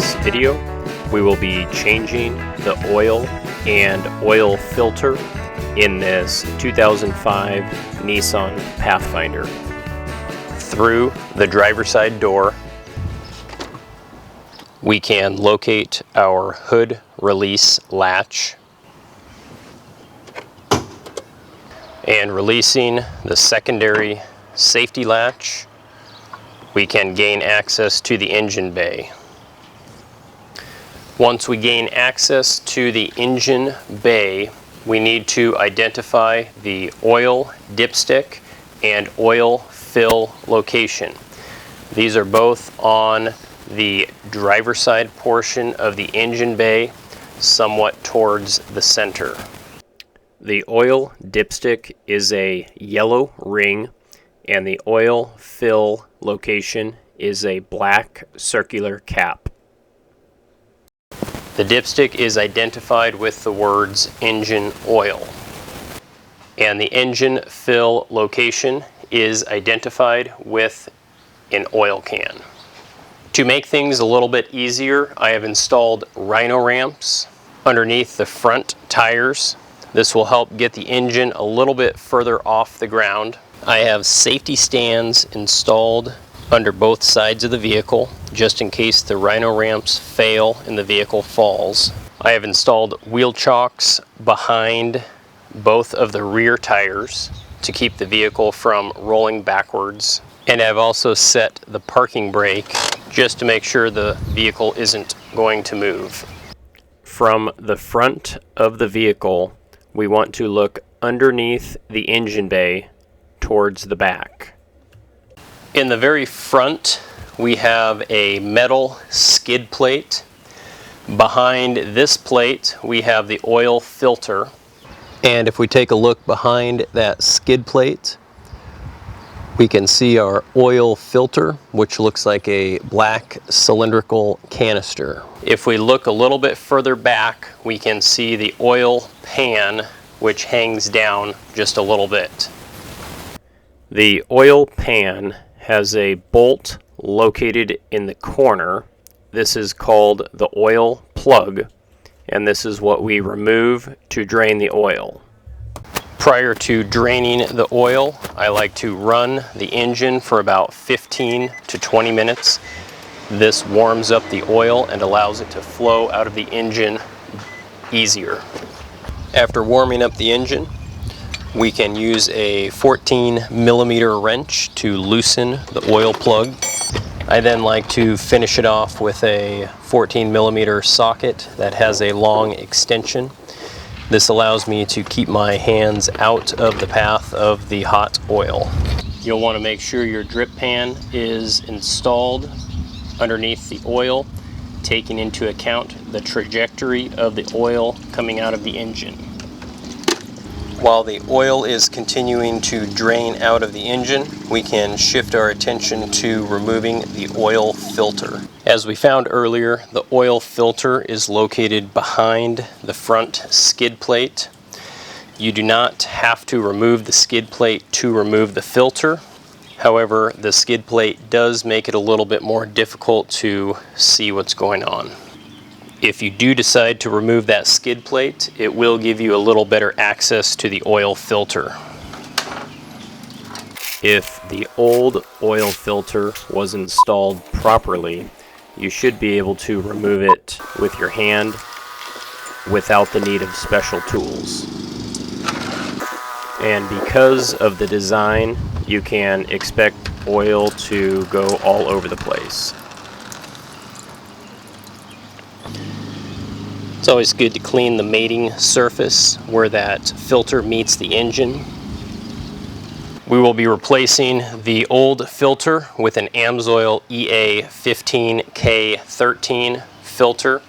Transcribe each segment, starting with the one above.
this video, we will be changing the oil and oil filter in this 2005 Nissan Pathfinder. Through the driver's side door, we can locate our hood release latch, and releasing the secondary safety latch, we can gain access to the engine bay. Once we gain access to the engine bay, we need to identify the oil dipstick and oil fill location. These are both on the driver's side portion of the engine bay, somewhat towards the center. The oil dipstick is a yellow ring, and the oil fill location is a black circular cap. The dipstick is identified with the words engine oil, and the engine fill location is identified with an oil can. To make things a little bit easier, I have installed rhino ramps underneath the front tires. This will help get the engine a little bit further off the ground. I have safety stands installed under both sides of the vehicle, just in case the rhino ramps fail and the vehicle falls. I have installed wheel chocks behind both of the rear tires to keep the vehicle from rolling backwards. And I've also set the parking brake just to make sure the vehicle isn't going to move. From the front of the vehicle, we want to look underneath the engine bay towards the back. In the very front, we have a metal skid plate. Behind this plate, we have the oil filter. And if we take a look behind that skid plate, we can see our oil filter, which looks like a black cylindrical canister. If we look a little bit further back, we can see the oil pan, which hangs down just a little bit. The oil pan has a bolt located in the corner. This is called the oil plug, and this is what we remove to drain the oil. Prior to draining the oil, I like to run the engine for about 15 to 20 minutes. This warms up the oil and allows it to flow out of the engine easier. After warming up the engine, we can use a 14mm wrench to loosen the oil plug. I then like to finish it off with a 14mm socket that has a long extension. This allows me to keep my hands out of the path of the hot oil. You'll want to make sure your drip pan is installed underneath the oil, taking into account the trajectory of the oil coming out of the engine. While the oil is continuing to drain out of the engine, we can shift our attention to removing the oil filter. As we found earlier, the oil filter is located behind the front skid plate. You do not have to remove the skid plate to remove the filter. However, the skid plate does make it a little bit more difficult to see what's going on. If you do decide to remove that skid plate, it will give you a little better access to the oil filter. If the old oil filter was installed properly, you should be able to remove it with your hand without the need of special tools. And because of the design, you can expect oil to go all over the place. It's always good to clean the mating surface where that filter meets the engine. We will be replacing the old filter with an Amsoil EA15K13 filter.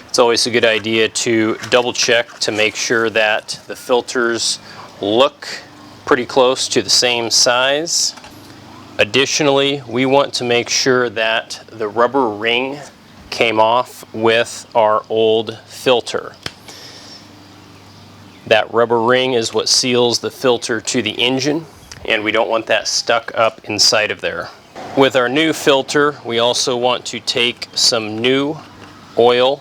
It's always a good idea to double check to make sure that the filters look pretty close to the same size. Additionally, we want to make sure that the rubber ring came off with our old filter. That rubber ring is what seals the filter to the engine, and we don't want that stuck up inside of there. With our new filter, we also want to take some new oil,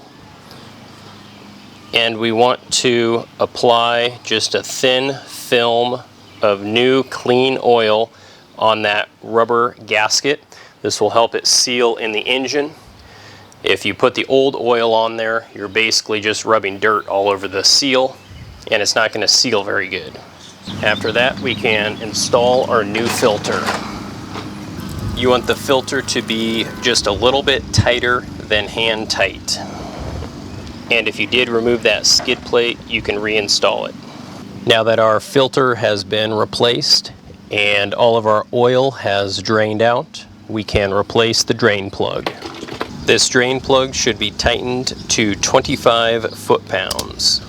and we want to apply just a thin film of new clean oil on that rubber gasket. This will help it seal in the engine. If you put the old oil on there, you're basically just rubbing dirt all over the seal, and it's not going to seal very good. After that, we can install our new filter. You want the filter to be just a little bit tighter than hand tight. And if you did remove that skid plate, you can reinstall it. Now that our filter has been replaced and all of our oil has drained out, we can replace the drain plug. This drain plug should be tightened to 25 foot-pounds.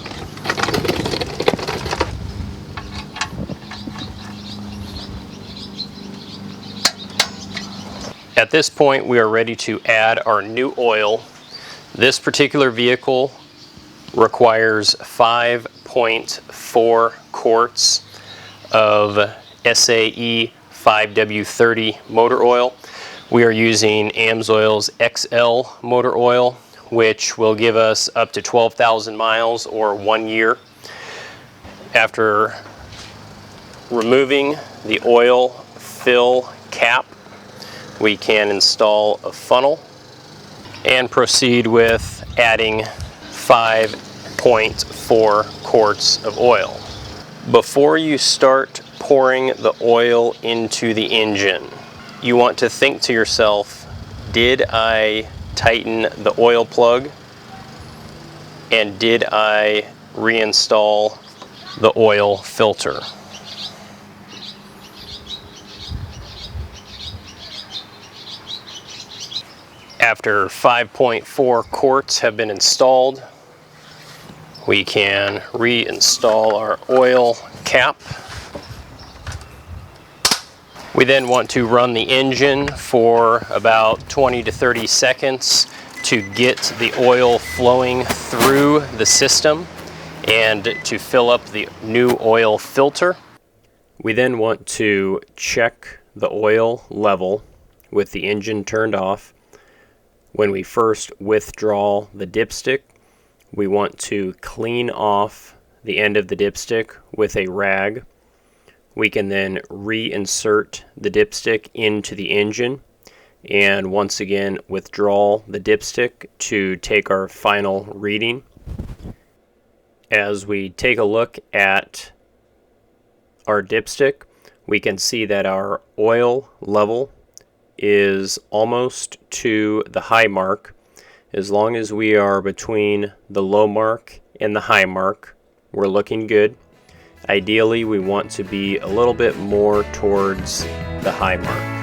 At this point, we are ready to add our new oil. This particular vehicle requires 5.4 quarts of SAE 5W30 motor oil. We are using Amsoil's XL motor oil, which will give us up to 12,000 miles or 1 year. After removing the oil fill cap, we can install a funnel and proceed with adding 5.4 quarts of oil. Before you start pouring the oil into the engine, you want to think to yourself, did I tighten the oil plug? And did I reinstall the oil filter? After 5.4 quarts have been installed, we can reinstall our oil cap. We then want to run the engine for about 20 to 30 seconds to get the oil flowing through the system and to fill up the new oil filter. We then want to check the oil level with the engine turned off. When we first withdraw the dipstick, we want to clean off the end of the dipstick with a rag. We can then reinsert the dipstick into the engine and once again withdraw the dipstick to take our final reading. As we take a look at our dipstick, we can see that our oil level is almost to the high mark. As long as we are between the low mark and the high mark, we're looking good. Ideally, we want to be a little bit more towards the high mark.